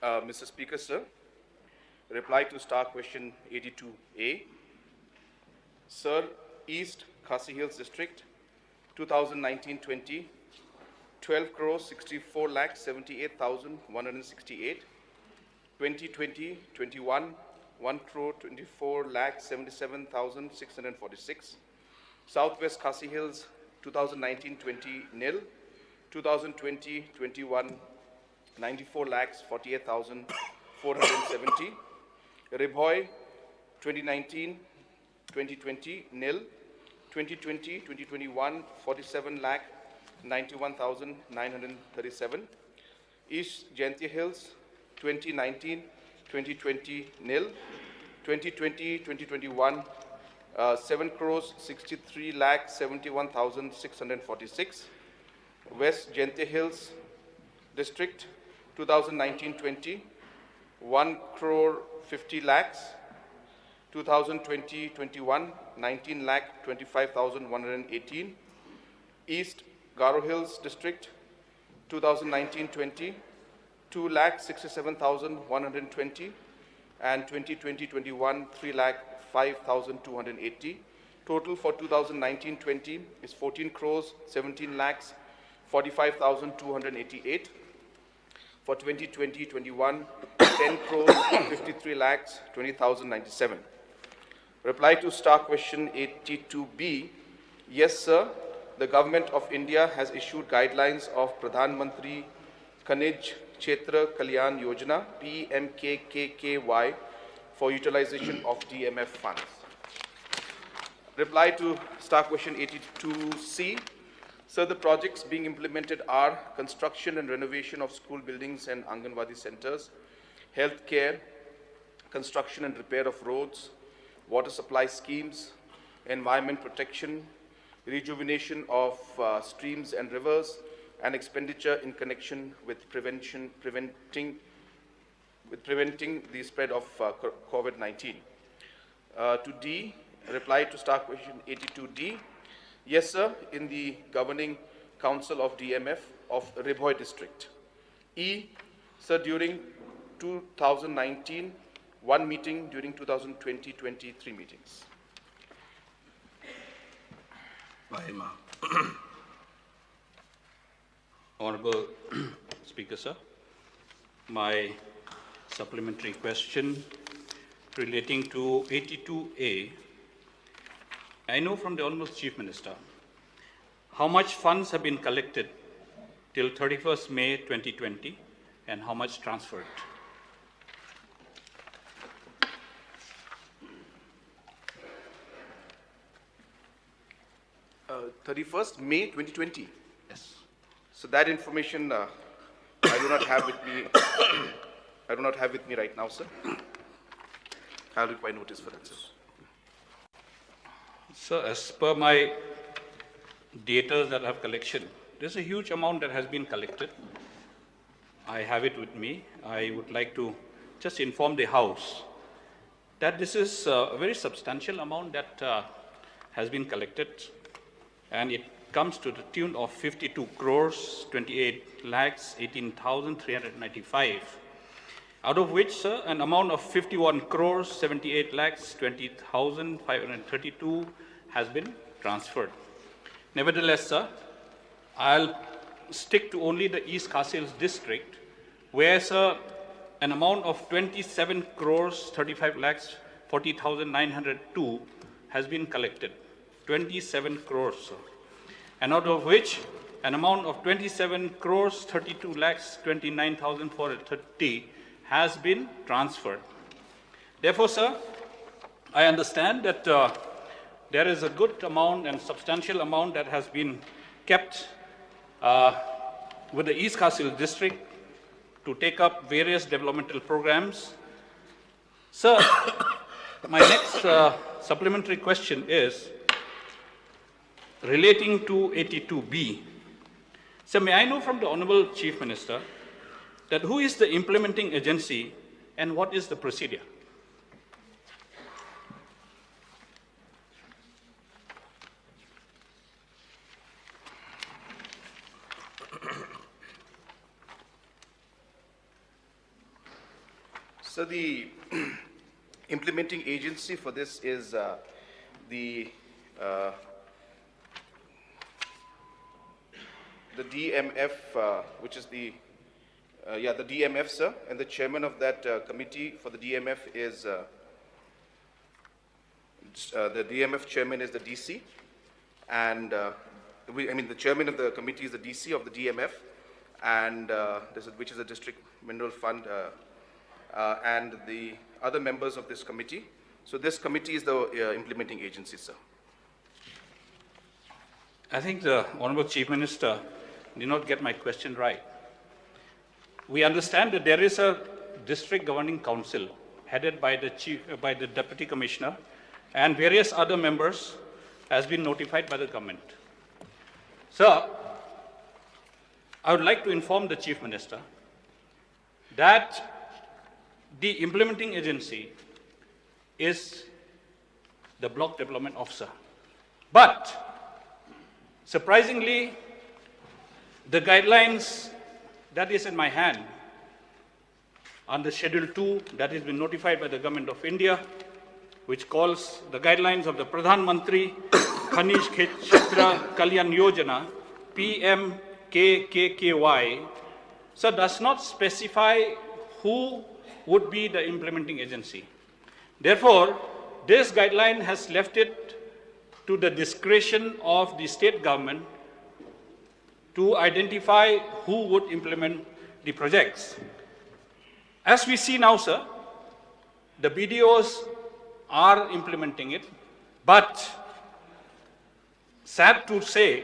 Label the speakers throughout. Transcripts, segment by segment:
Speaker 1: Mr. Speaker, sir, reply to star question 82A. Sir, East Khasi Hills District, 2019-20, 12 crores 64 lakhs 78,168. 2020-21, 1 crore 24 lakhs 77,646. Southwest Khasi Hills, 2019-20 nil. 2020-21, 94 lakhs 48,470. Ribhoi, 2019-2020 nil. 2020-2021, 47 lakh 91,937. East Jaintia Hills, 2019-2020 nil. 2020-2021, 7 crores 63 lakh 71,646. West Jaintia Hills District, 2019-20, 1 crore 50 lakhs. 2020-21, 19 lakh 25,118. East Garo Hills District, 2019-20, 2 lakh 67,120. And 2020-21, 3 lakh 5,280. Total for 2019-20 is 14 crores 17 lakhs 45,288. For 2020-21, 10 crores 53 lakhs 20,097. Reply to star question 82B. Yes, sir. The Government of India has issued guidelines of Pradhan Mantri Khanij Kshetra Kalyan Yojana PMKKKY for utilization of DMF funds. Reply to star question 82C. Sir, the projects being implemented are construction and renovation of school buildings and Anganwadi centers, healthcare, construction and repair of roads, water supply schemes, environment protection, rejuvenation of streams and rivers, and expenditure in connection with preventing the spread of COVID-19. To D, reply to star question 82D. Yes, sir, in the governing council of DMF of Ribhoi district. E, sir, during 2019, one meeting, during 2020, 3 meetings.
Speaker 2: Mahima. Honorable Speaker, sir, my supplementary question relating to 82A. I know from the Honorable Chief Minister how much funds have been collected till 31st May 2020 and how much transferred.
Speaker 1: 31st May 2020.
Speaker 2: Yes.
Speaker 1: So that information I do not have with me. I do not have with me right now, sir. I'll require notice for that, sir.
Speaker 2: So as per my data that I have collection, there's a huge amount that has been collected. I have it with me. I would like to just inform the House that this is a very substantial amount that has been collected, and it comes to the tune of 52 crores 28 lakhs 18,395, out of which, sir, an amount of 51 crores 78 lakhs 20,532 has been transferred. Nevertheless, sir, I'll stick to only the East Khasi Hills district, where, sir, an amount of 27 crores 35 lakhs 40,902 has been collected. 27 crores, sir. And out of which, an amount of 27 crores 32 lakhs 29,430 has been transferred. Therefore, sir, I understand that there is a good amount and substantial amount that has been kept with the East Khasi Hills district to take up various developmental programs. Sir, my next supplementary question is relating to 82B. So may I know from the Honorable Chief Minister that who is the implementing agency and what is the procedure?
Speaker 1: So the implementing agency for this is the DMF, which is the DMF, sir, and the chairman of that committee for the DMF is the DMF chairman is the DC, and the chairman of the committee is the DC of the DMF, and which is the District Mineral Fund, and the other members of this committee. So this committee is the implementing agency, sir.
Speaker 2: I think the Honorable Chief Minister did not get my question right. We understand that there is a district governing council headed by the Deputy Commissioner, and various other members has been notified by the government. Sir, I would like to inform the Chief Minister that the implementing agency is the Block Development Officer. But surprisingly, the guidelines that is in my hand under Schedule 2 that has been notified by the Government of India, which calls the guidelines of the Pradhan Mantri Khanish Kshetra Kalyan Yojana, PMKKKY, so does not specify who would be the implementing agency. Therefore, this guideline has left it to the discretion of the state government to identify who would implement the projects. As we see now, sir, the BDOs are implementing it, but sad to say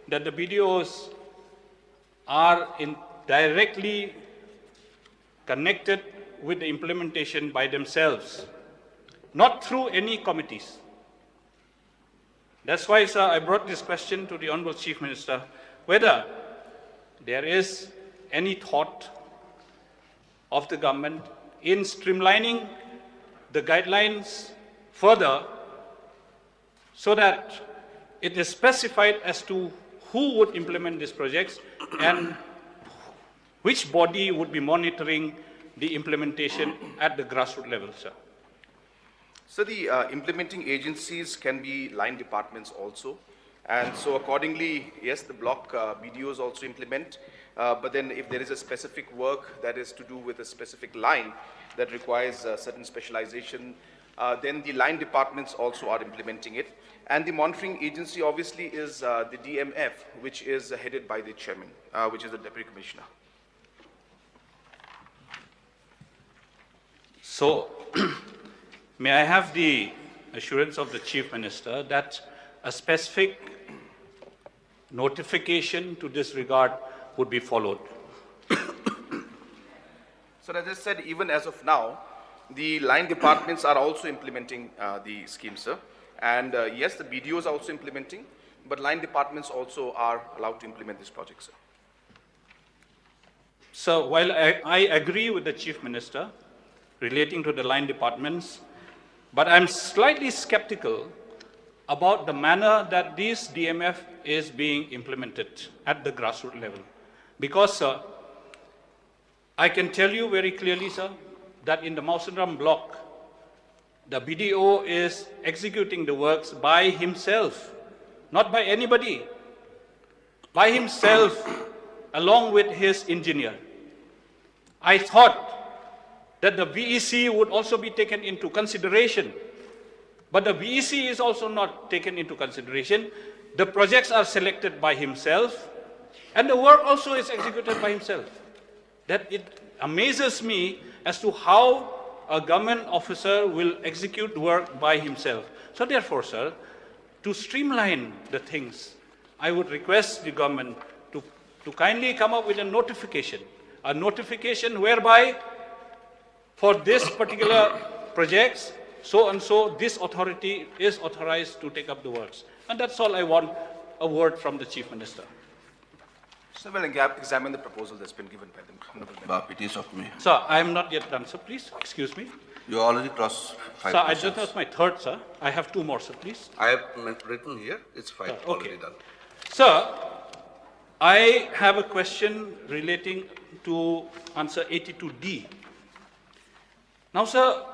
Speaker 2: that the BDOs are directly connected with the implementation by themselves, not through any committees. That's why, sir, I brought this question to the Honorable Chief Minister, whether there is any thought of the government in streamlining the guidelines further so that it is specified as to who would implement these projects and which body would be monitoring the implementation at the grassroots level, sir.
Speaker 1: So the implementing agencies can be line departments also. And so accordingly, yes, the block BDOs also implement, but then if there is a specific work that is to do with a specific line that requires certain specialization, then the line departments also are implementing it. And the monitoring agency obviously is the DMF, which is headed by the chairman, which is the Deputy Commissioner.
Speaker 2: So, may I have the assurance of the Chief Minister that a specific notification to this regard would be followed?
Speaker 1: So as I said, even as of now, the line departments are also implementing the scheme, sir. And yes, the BDOs are also implementing, but line departments also are allowed to implement this project, sir.
Speaker 2: So while I agree with the Chief Minister relating to the line departments, but I'm slightly skeptical about the manner that this DMF is being implemented at the grassroots level. Because, sir, I can tell you very clearly, sir, that in the Mausaram block, the BDO is executing the works by himself, not by anybody, by himself, along with his engineer. I thought that the VEC would also be taken into consideration, but the VEC is also not taken into consideration. The projects are selected by himself, and the work also is executed by himself. That it amazes me as to how a government officer will execute work by himself. So therefore, sir, to streamline the things, I would request the government to kindly come up with a notification whereby for this particular projects, so and so, this authority is authorized to take up the works. And that's all I want, a word from the Chief Minister.
Speaker 1: So we'll examine the proposal that's been given by the Honorable Member.
Speaker 3: It is of me.
Speaker 2: Sir, I am not yet done, sir, please, excuse me.
Speaker 3: You already crossed 5
Speaker 2: Sir, I
Speaker 3: questions.
Speaker 2: just that's my third, sir. I have two more, sir, please.
Speaker 3: I have written here, it's 5
Speaker 2: Okay.
Speaker 3: already done.
Speaker 2: Sir, I have a question relating to answer 82D. Now, sir,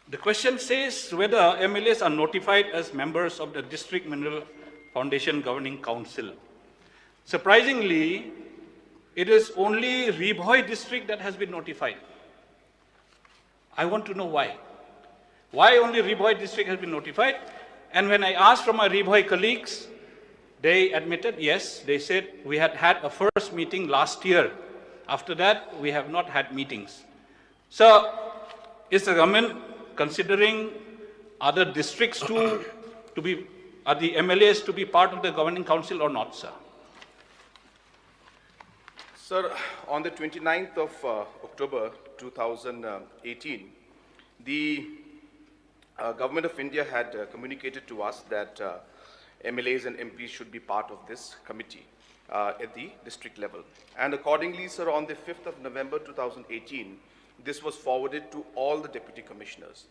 Speaker 2: the question says whether MLAs are notified as members of the District Mineral Foundation Governing Council. Surprisingly, it is only Ribhoi district that has been notified. I want to know why. Why only Ribhoi district has been notified? And when I asked from my Ribhoi colleagues, they admitted, yes, they said we had had a first meeting last year. After that, we have not had meetings. So, is the government considering other districts are the MLAs to be part of the governing council or not, sir?
Speaker 1: Sir, on the 29th of October 2018, the Government of India had communicated to us that MLAs and MPs should be part of this committee at the district level. And accordingly, sir, on the 5th of November 2018, this was forwarded to all the deputy commissioners.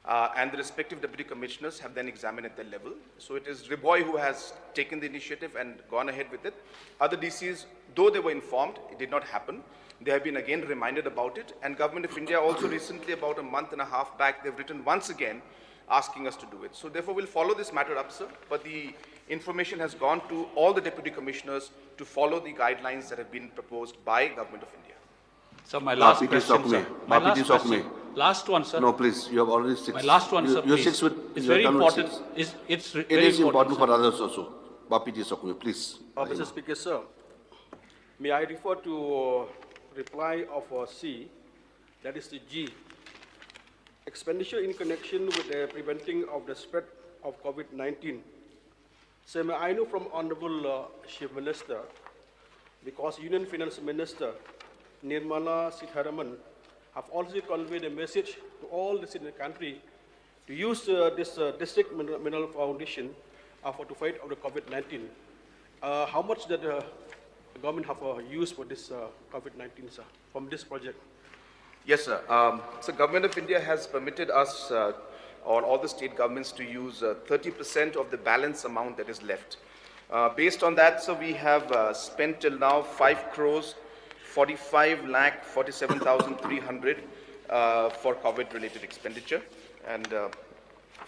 Speaker 1: And the respective deputy commissioners have then examined at their level. So it is Ribhoi who has taken the initiative and gone ahead with it. Other DCs, though they were informed, it did not happen. They have been again reminded about it. And Government of India also recently, about a month and a half back, they've written once again asking us to do it. So therefore, we'll follow this matter up, sir. But the information has gone to all the deputy commissioners to follow the guidelines that have been proposed by Government of India.
Speaker 2: So my last
Speaker 3: P.T.
Speaker 2: question,
Speaker 3: Sokme.
Speaker 2: sir. My
Speaker 3: P.T.
Speaker 2: last
Speaker 3: Sokme.
Speaker 2: question. Last one, sir.
Speaker 3: No, please, you have already 6.
Speaker 2: My last one, sir,
Speaker 3: You're
Speaker 2: please.
Speaker 3: 6 with,
Speaker 2: It's
Speaker 3: you're
Speaker 2: very
Speaker 3: done with
Speaker 2: important.
Speaker 3: 6.
Speaker 2: It's
Speaker 3: It
Speaker 2: very
Speaker 3: is important
Speaker 2: sir.
Speaker 3: for others also. P.T. Sokme, please.
Speaker 4: Mr. Speaker, sir, may I refer to reply of C, that is the G. Expenditure in connection with the preventing of the spread of COVID-19. So may I know from Honorable Chief Minister, because Union Finance Minister Nirmala Sitharaman have also conveyed a message to all the in the country to use this District Mineral Foundation to fight of the COVID-19. How much that the government have used for this COVID-19, sir, from this project?
Speaker 1: Yes, sir. So Government of India has permitted us or all the state governments to use 30% of the balance amount that is left. Based on that, so we have spent till now 5 crores 45 lakh 47,300 for COVID-related expenditure. And of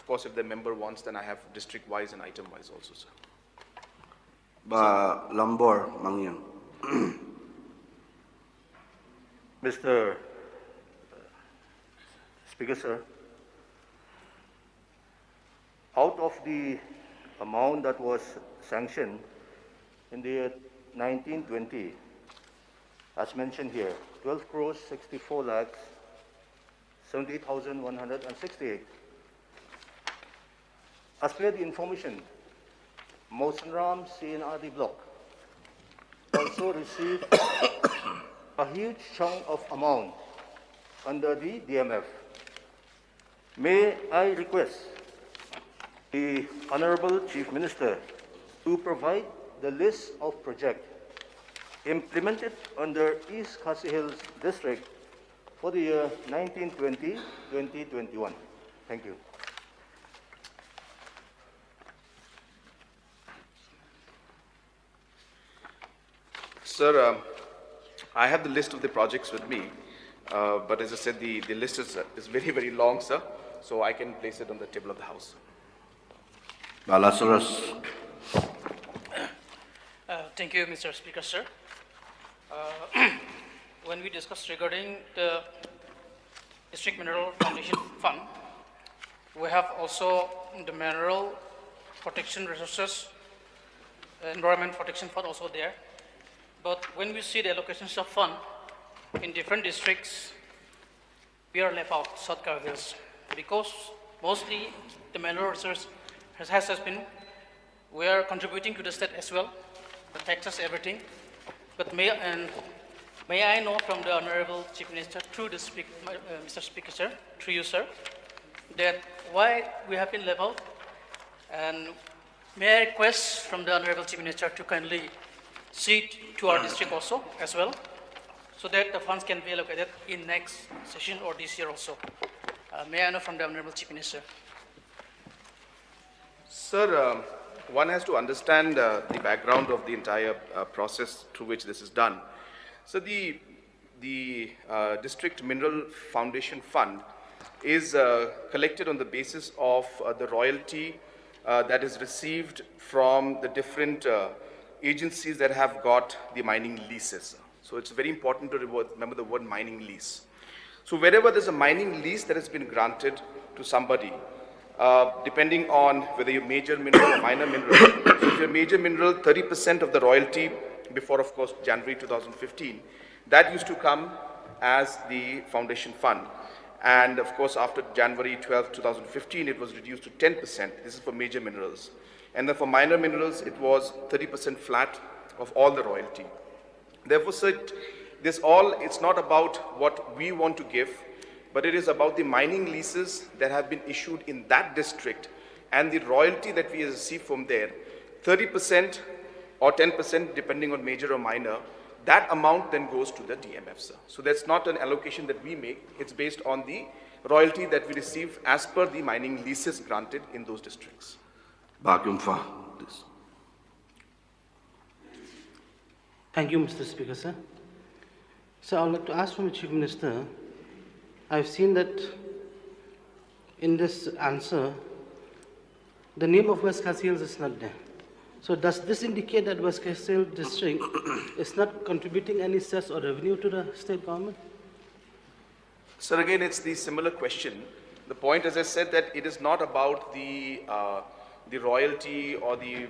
Speaker 1: course, if the member wants, then I have district-wise and item-wise also, sir.
Speaker 3: Lambor, Mangyang.
Speaker 5: Mr. Speaker, sir, out of the amount that was sanctioned in the year 1920, as mentioned here, 12 crores 64 lakhs 78,168. As per the information, Mawsynram CNRD block also received a huge chunk of amount under the DMF. May I request the Honorable Chief Minister to provide the list of projects implemented under East Khasi Hills District for the year 1920-2021. Thank you.
Speaker 1: Sir, I have the list of the projects with me, but as I said, the list is very, very long, sir, so I can place it on the table of the House.
Speaker 3: Balasaras.
Speaker 6: Thank you, Mr. Speaker, sir. When we discussed regarding the District Mineral Foundation Fund, we have also the Mineral Protection Resources, Environment Protection Fund also there. But when we see the allocations of fund in different districts, we are left out, South Karo Hills, because mostly the mineral resource has been, we are contributing to the state as well, the taxes, everything. But may I know from the Honorable Chief Minister, through the Mr. Speaker, sir, through you, sir, that why we have been leveled, and may I request from the Honorable Chief Minister to kindly see it to our district also as well, so that the funds can be allocated in next session or this year also. May I know from the Honorable Chief Minister?
Speaker 1: Sir, one has to understand the background of the entire process through which this is done. So the the District Mineral Foundation Fund is collected on the basis of the royalty that is received from the different agencies that have got the mining leases. So it's very important to remember the word mining lease. So wherever there's a mining lease that has been granted to somebody, depending on whether you're major mineral or minor mineral. So if you're major mineral, 30% of the royalty before, of course, January 2015, that used to come as the foundation fund. And of course, after January 12, 2015, it was reduced to 10%. This is for major minerals. And then for minor minerals, it was 30% flat of all the royalty. Therefore, sir, it's not about what we want to give, but it is about the mining leases that have been issued in that district and the royalty that we receive from there. 30% or 10%, depending on major or minor, that amount then goes to the DMF, sir. So that's not an allocation that we make. It's based on the royalty that we receive as per the mining leases granted in those districts.
Speaker 3: Bagyong Pha, please.
Speaker 7: Thank you, Mr. Speaker, sir. So I would like to ask from the Chief Minister, I've seen that in this answer, the name of West Khasi is not there. So does this indicate that West Khasi district is not contributing any cess or revenue to the state government?
Speaker 1: Sir, again, it's the similar question. The point, as I said, that it is not about the royalty or the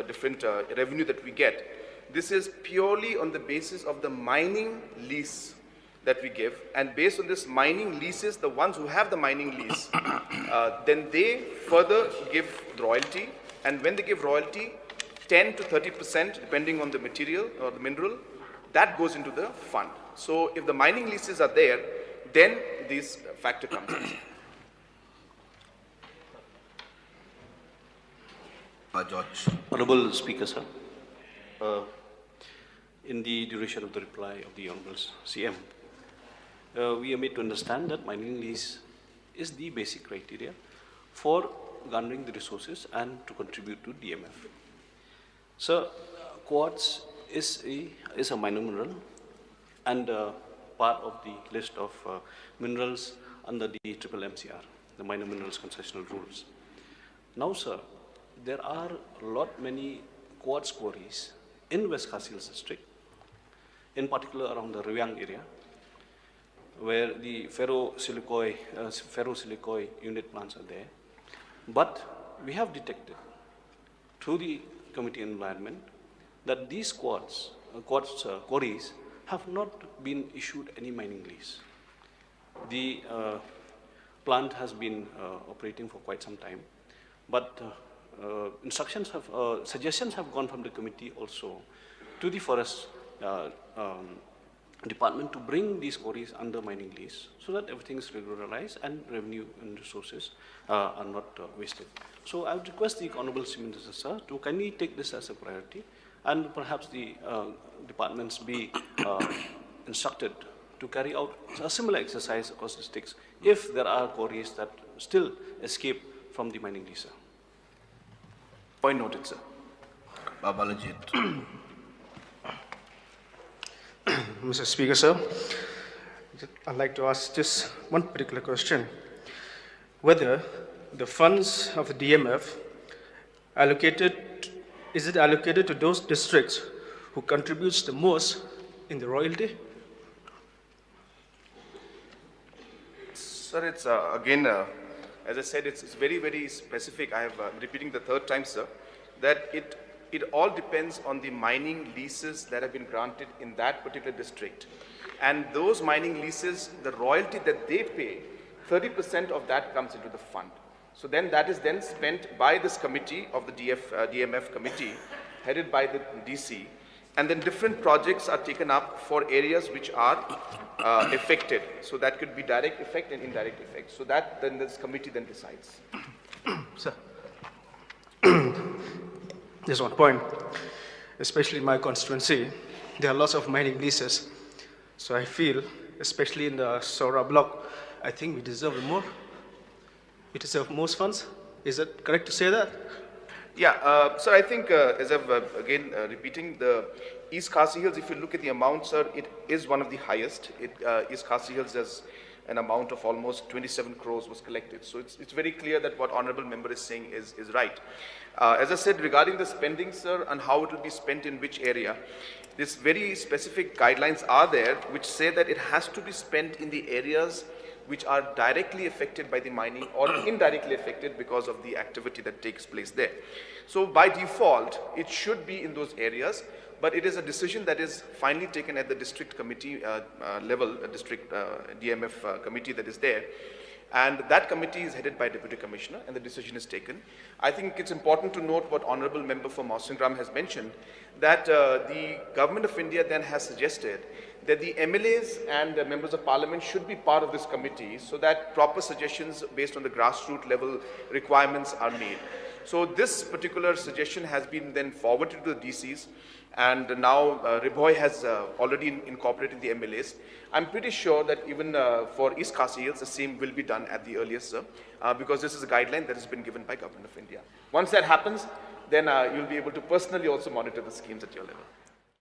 Speaker 1: different revenue that we get. This is purely on the basis of the mining lease that we give, and based on this mining leases, the ones who have the mining lease, then they further give royalty, and when they give royalty, 10 to 30%, depending on the material or the mineral, that goes into the fund. So if the mining leases are there, then this factor comes in.
Speaker 3: George.
Speaker 8: Honorable Speaker, sir, in the duration of the reply of the Honorable CM, we are made to understand that mining lease is the basic criteria for garnering the resources and to contribute to DMF. Sir, quartz is a minor mineral and part of the list of minerals under the triple MCR, the Minor Minerals Concessional Rules. Now, sir, there are many quartz quarries in West Khasi Hills district, in particular around the Riviang area, where the ferrosilicoi unit plants are there. But we have detected through the Committee on Environment that these quartz quarries have not been issued any mining lease. The plant has been operating for quite some time, but suggestions have gone from the committee also to the forest department to bring these quarries under mining lease so that everything is regularized and revenue and resources are not wasted. So I would request the Honorable Chief Minister, sir, to kindly take this as a priority, and perhaps the departments be instructed to carry out a similar exercise across districts if there are quarries that still escape from the mining lease, sir.
Speaker 1: Point noted, sir.
Speaker 3: Babalajit.
Speaker 9: Mr. Speaker, sir, I'd like to ask just one particular question. Whether the funds of the DMF is it allocated to those districts who contributes the most in the royalty?
Speaker 1: Sir, it's again, as I said, it's very, very specific. I have repeating the third time, sir, that it all depends on the mining leases that have been granted in that particular district. And those mining leases, the royalty that they pay, 30% of that comes into the fund. So then that is then spent by this committee of the DMF committee, headed by the DC. And then different projects are taken up for areas which are affected. So that could be direct effect and indirect effect. So that then this committee then decides.
Speaker 9: Sir, there's one point, especially in my constituency, there are lots of mining leases. So I feel, especially in the Sora block, I think we deserve more. We deserve most funds. Is it correct to say that?
Speaker 1: Yeah, so I think, as I've again repeating, East Khasi Hills, if you look at the amount, sir, it is one of the highest. East Khasi Hills has an amount of almost 27 crores was collected. So it's very clear that what honorable member is saying is right. As I said, regarding the spending, sir, and how it will be spent in which area, this very specific guidelines are there which say that it has to be spent in the areas which are directly affected by the mining or indirectly affected because of the activity that takes place there. So by default, it should be in those areas, but it is a decision that is finally taken at the district committee level, a district DMF committee that is there. And that committee is headed by Deputy Commissioner, and the decision is taken. I think it's important to note what Honorable Member for Mawsyngram has mentioned, that the Government of India then has suggested that the MLAs and the Members of Parliament should be part of this committee so that proper suggestions based on the grassroots level requirements are made. So this particular suggestion has been then forwarded to the DCs, and now Riboy has already incorporated the MLAs. I'm pretty sure that even for East Khasi Hills, the same will be done at the earliest, sir, because this is a guideline that has been given by Government of India. Once that happens, then you'll be able to personally also monitor the schemes at your level.